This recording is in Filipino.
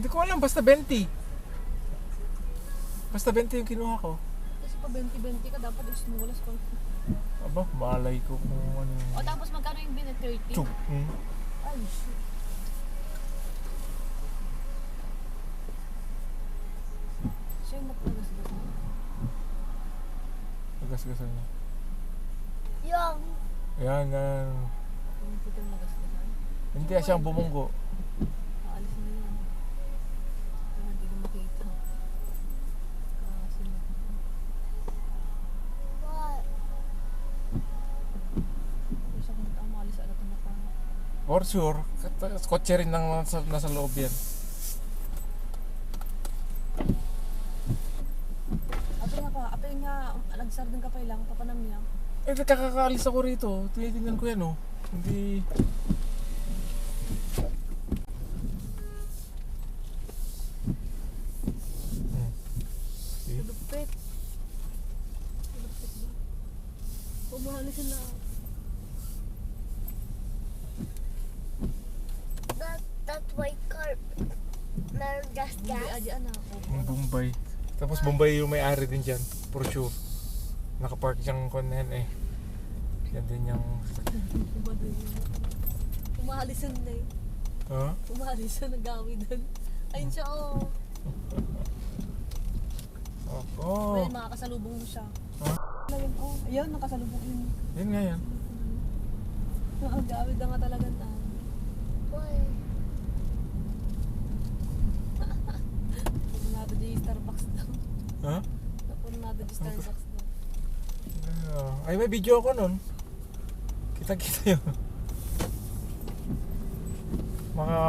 Hindi ko alam, basta 20. Basta 20 yung kinuha ko. Kasi pa 20-20 ka, dapat small as coffee. Aba, malay ko kung ano. O tapos magkano yung bin? 30? Chuk. Ay, shit. Siya yung magpagasgas mo. Nagasgasan niya. Yung Ayan, yan. Yung putang nagasgasan. Hindi siyang bumunggo. Aalis na yun. Kaya hindi ko makita. Kasi what? isa kong maalis sa alat na pa. For sure, kotse rin nang nasa loob yan. Apay nga, nagsardang kapay lang, papanam niya. Eh, kakakaalis ako rito. Tinitingnan ko yan, oh. Hindi... Lupit. Lupit ba? Pumahalis na. That white car. Meron gas Hindi gas. adyan na. Yung Bombay. Tapos Bombay yung may-ari din dyan. For sure. Nakapark dyan ko na yan, eh. Yan din yung... Pumahalis na eh. Ha? Pumahalis na nagawi doon. Ayun siya oh. Ako. Ayun, makakasalubong mo siya. Ha? Ayun oh. Ayun, nakasalubong yun. Yan nga yan. Nakagawid na nga talaga na. Why? Napunado di Starbucks daw. Ha? Napunado di Starbucks daw. Ay, may video ako nun. Kita-kita yun. Mga